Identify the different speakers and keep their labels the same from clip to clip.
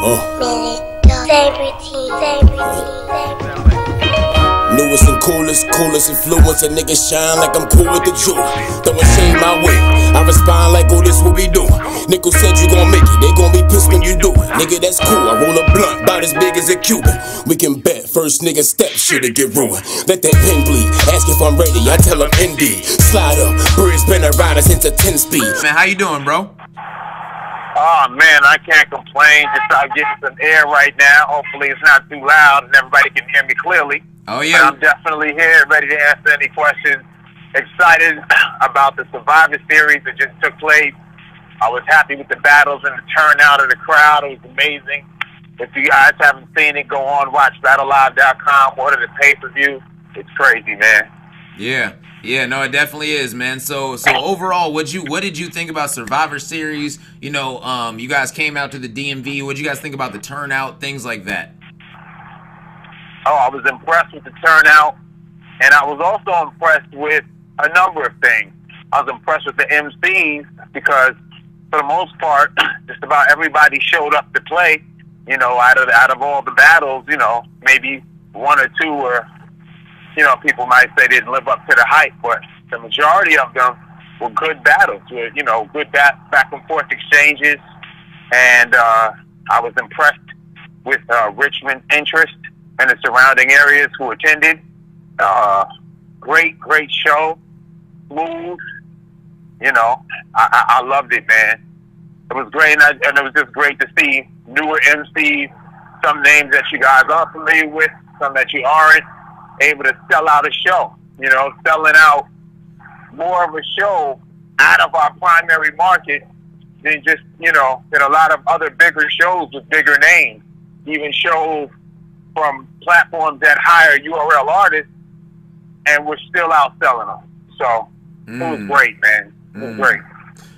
Speaker 1: Newest and coolest influence. A nigga shine like I'm cool with the jewel. Throwing shade my way, I respond like, oh, this what we do. Nickel said you gon' make it, they gon' be pissed when you do it. Nigga, that's cool, I roll a blunt, about as big as a Cuban. We can bet, first nigga step, shit'll get ruined. Let that pen bleed, ask if I'm ready, I tell him indeed. Slide up, Bridge been a rider since a 10 speed.
Speaker 2: Man, how you doing, bro?
Speaker 3: Oh man, I can't complain. Just getting some air right now. Hopefully it's not too loud and everybody can hear me clearly.
Speaker 2: Oh yeah.
Speaker 3: But I'm definitely here, ready to answer any questions. Excited about the Survivor Series that just took place. I was happy with the battles and the turnout of the crowd. It was amazing. If you guys haven't seen it, go on, watch battlelive.com, order the pay-per-view. It's crazy, man.
Speaker 2: Yeah, no, it definitely is, man. So overall, what did you think about Survivor Series? You know, you guys came out to the DMV. What did you guys think about the turnout, things like that?
Speaker 3: Oh, I was impressed with the turnout, and I was also impressed with a number of things. I was impressed with the MCs because, for the most part, just about everybody showed up to play. You know, out of all the battles, you know, maybe one or two were, you know, people might say didn't live up to the hype, but the majority of them were good battles, with, you know, good back and forth exchanges, and I was impressed with Richmond's interest and the surrounding areas who attended. Great show, smooth. You know, I loved it, man. It was great, and it was just great to see newer MCs, some names that you guys are familiar with, some that you aren't, able to sell out a show. You know, selling out more of a show out of our primary market than just, you know, than a lot of other bigger shows with bigger names, even shows from platforms that hire URL artists, and we're still out selling them. So it was great, man. It was great.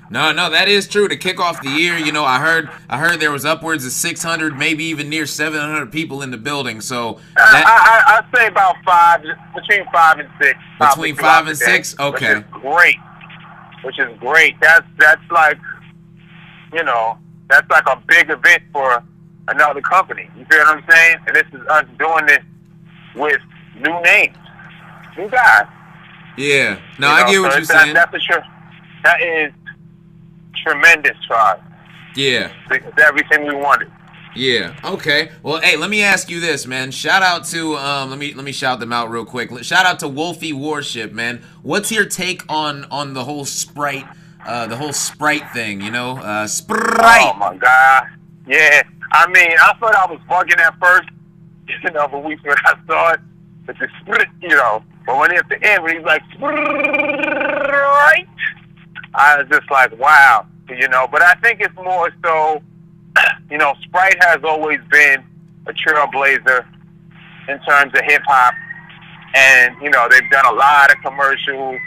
Speaker 2: No, that is true. To kick off the year, you know, I heard there was upwards of 600, maybe even near 700 people in the building. So
Speaker 3: I'd say about between 5 and 6.
Speaker 2: Between 5 and 6, okay.
Speaker 3: Which is great. That's like, you know, that's like a big event for another company. You feel what I'm saying? And this is us doing this with new names, new guys.
Speaker 2: Yeah. No, I get what you're saying.
Speaker 3: That is tremendous for us.
Speaker 2: Yeah.
Speaker 3: It's everything we wanted.
Speaker 2: Yeah. Okay. Well, hey, let me ask you this, man. Shout out to let me shout them out real quick. Shout out to Wolfie Warship, man. What's your take on the whole Sprite thing, you know? Sprite.
Speaker 3: Oh my God. Yeah. I mean, I thought I was bugging at first, you know, but when I saw it, it's a Sprite, you know. But when at the end, when he's like, Sprite, I was just like, wow, you know. But I think it's more so, you know, Sprite has always been a trailblazer in terms of hip-hop. And, you know, they've done a lot of commercials,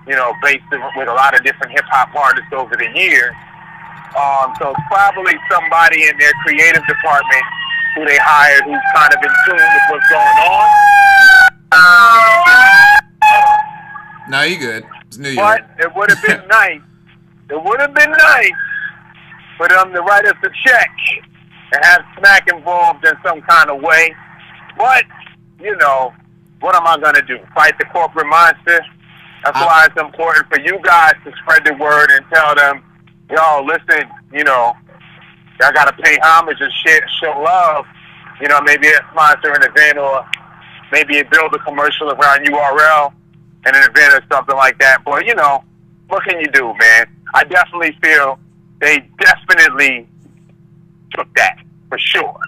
Speaker 3: you know, based with a lot of different hip-hop artists over the years. So it's probably somebody in their creative department who they hired who's kind of in tune with what's going on.
Speaker 2: No, you good. It's New York.
Speaker 3: But it would have been nice. It would have been nice for them to write us a check and have Smack involved in some kind of way. But, you know, what am I going to do? Fight the corporate monster? That's why it's important for you guys to spread the word and tell them, yo, listen, you know, y'all got to pay homage and show love. You know, maybe sponsor an event, or maybe build a commercial around URL and an event or something like that. But, you know, what can you do, man? I definitely feel they definitely took that, for sure.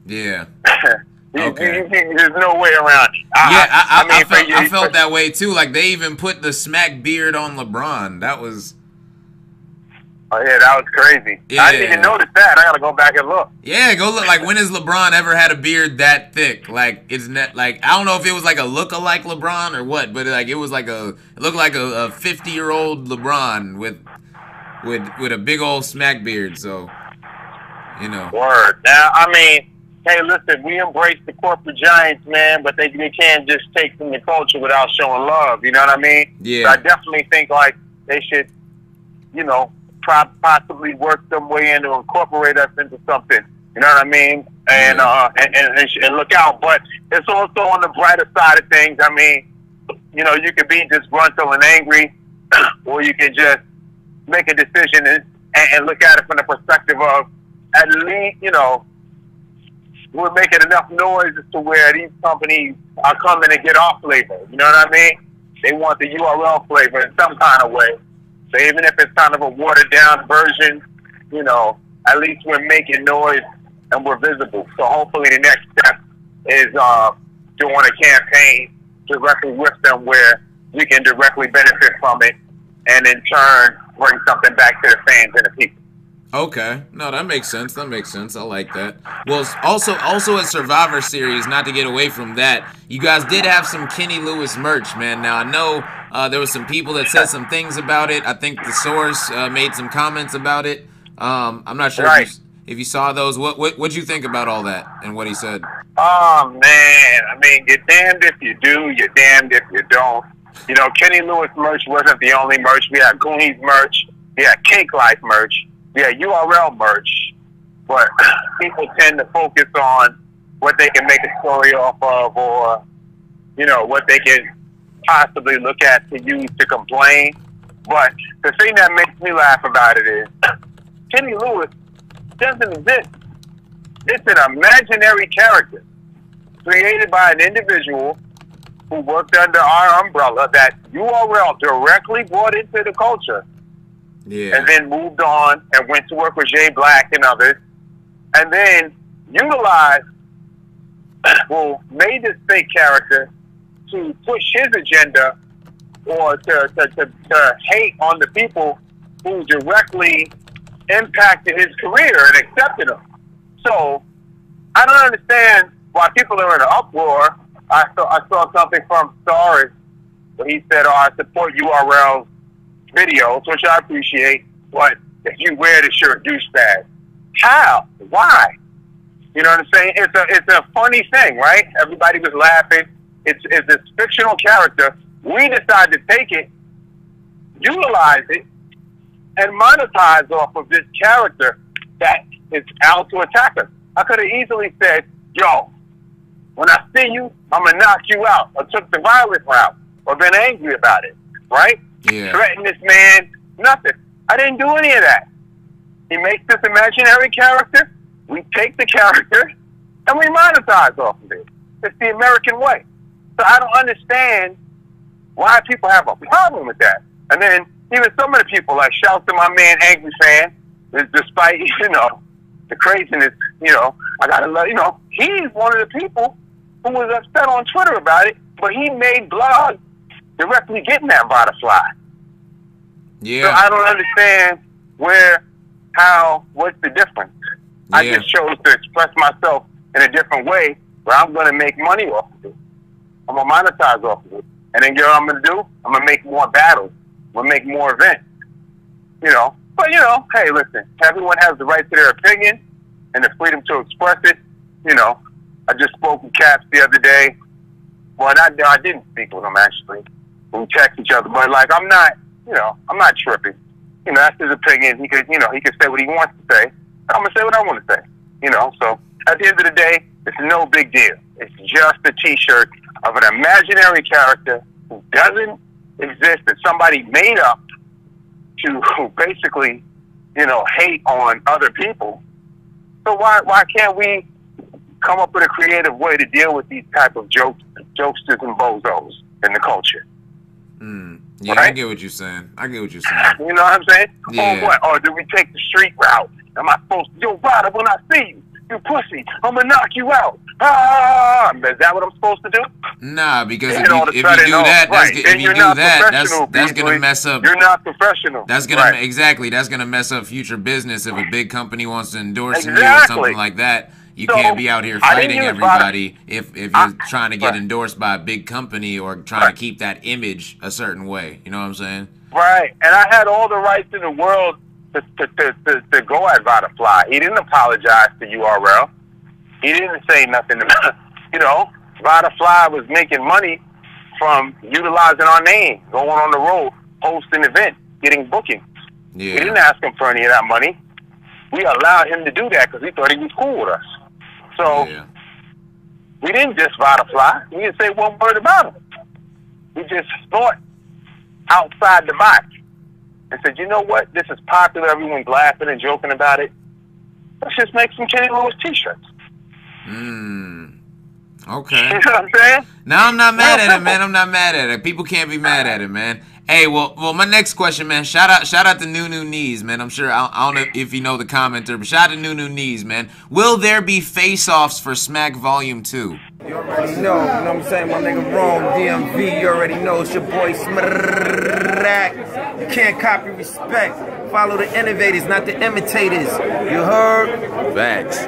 Speaker 2: Yeah.
Speaker 3: Okay. There's no way around it.
Speaker 2: I felt that way, too. Like, they even put the Smack beard on LeBron. That was...
Speaker 3: Oh, yeah, that was crazy. Yeah. I didn't even notice that. I got to go back and look.
Speaker 2: Yeah, go look. Like, when has LeBron ever had a beard that thick? Like, it's not, like, I don't know if it was like a look-alike LeBron or what, but like, it was like it looked like a 50-year-old LeBron with a big old Smack beard, so, you know. Word.
Speaker 3: Now, I mean, hey, listen, we embrace the corporate giants, man, but they can't just take from the culture without showing love, you know what I mean?
Speaker 2: Yeah.
Speaker 3: So I definitely think, like, they should, you know, possibly work some way in to incorporate us into something You know what I mean? And look out. But it's also on the brighter side of things. I mean, you know, you can be disgruntled and angry, or you can just make a decision and look at it from the perspective of, at least, you know, we're making enough noise as to where these companies are coming to get our flavor. You know what I mean? They want the URL flavor in some kind of way. So even if it's kind of a watered down version, you know, at least we're making noise and we're visible. So hopefully the next step is doing a campaign directly with them where we can directly benefit from it and in turn bring something back to the fans and the people.
Speaker 2: Okay. No, that makes sense. That makes sense. I like that. Well, also at Survivor Series, not to get away from that, you guys did have some Kenny Lewis merch, man. Now, I know there was some people that said some things about it. I think The Source made some comments about it. I'm not sure if you saw those. What'd you think about all that and what he said?
Speaker 3: Oh, man. I mean, you're damned if you do, you're damned if you don't. You know, Kenny Lewis merch wasn't the only merch. We had Goonies merch. We had Cake Life merch. Yeah, URL merch, but people tend to focus on what they can make a story off of, or, you know, what they can possibly look at to use to complain. But the thing that makes me laugh about it is Kenny Lewis doesn't exist. It's an imaginary character created by an individual who worked under our umbrella that URL directly brought into the culture.
Speaker 2: Yeah.
Speaker 3: And then moved on and went to work with Jay Black and others, and then utilized, made this fake character to push his agenda or to hate on the people who directly impacted his career and accepted him. So I don't understand why people are in an uproar. I saw something from Stars where he said, "Oh, I support URL's videos," which I appreciate, but if you wear the shirt, douchebag. How? Why? You know what I'm saying? It's a funny thing, right? Everybody was laughing. It's this fictional character. We decide to take it, utilize it, and monetize off of this character that is out to attack us. I could have easily said, "Yo, when I see you, I'm gonna knock you out," or took the violent route, or been angry about it, right?
Speaker 2: Yeah.
Speaker 3: Threaten this man, nothing. I didn't do any of that. He makes this imaginary character, we take the character, and we monetize off of it. It's the American way. So I don't understand why people have a problem with that. And then even some of the people, like, shout to my man Angry Fan, despite, you know, the craziness, you know, I gotta love, you know, he's one of the people who was upset on Twitter about it, but he made blogs directly getting that butterfly.
Speaker 2: Yeah.
Speaker 3: So I don't understand what's the difference? Yeah. I just chose to express myself in a different way where I'm going to make money off of it. I'm going to monetize off of it. And then, you know what I'm going to do? I'm going to make more battles. I'm going to make more events. You know? But, you know, hey, listen, everyone has the right to their opinion and the freedom to express it. You know, I just spoke with Caps the other day. Well, I didn't speak with him, actually. We text each other. But, like, I'm not tripping. You know, that's his opinion. He could say what he wants to say. I'm going to say what I want to say. You know, so at the end of the day, it's no big deal. It's just a T-shirt of an imaginary character who doesn't exist, that somebody made up to basically, you know, hate on other people. So why can't we come up with a creative way to deal with these type of jokesters and bozos in the culture?
Speaker 2: Yeah, right? I get what you're saying. You know what I'm saying?
Speaker 3: Yeah. Or what? Or do we take the street route? Am I supposed to, yo, Ryder, when I see you, you pussy, I'm going to knock you out. Ah! Is that what I'm supposed to do?
Speaker 2: Nah, because if you do that, that's going to mess up.
Speaker 3: You're not professional.
Speaker 2: That's going to, exactly, that's going to mess up future business if a big company wants to endorse you or something like that. You can't be out here fighting everybody if you're trying to get endorsed by a big company or trying to keep that image a certain way. You know what I'm saying?
Speaker 3: Right. And I had all the rights in the world to go at Vodafly. He didn't apologize to URL. He didn't say nothing about, you know, Vodafly was making money from utilizing our name, going on the road, hosting events, getting bookings. Yeah. We didn't ask him for any of that money. we allowed him to do that because we thought he was cool with us. So we didn't just fly. We didn't say one word about him. We just thought outside the box and said, you know what? This is popular. Everyone's laughing and joking about it. Let's just make some Kenny Lewis t-shirts.
Speaker 2: Okay.
Speaker 3: You know what I'm saying?
Speaker 2: No, I'm not mad at it, man. I'm not mad at it. People can't be mad at it, man. Hey, well, my next question, man. Shout out to New Knees, man. I'm sure I don't know if you know the commenter, but shout out to New Knees, man. Will there be face-offs for Smack Volume 2?
Speaker 4: You already know, you know what I'm saying? My nigga Rome, DMV, you already know it's your boy Smack. You can't copy respect. Follow the innovators, not the imitators. You heard?
Speaker 2: Facts.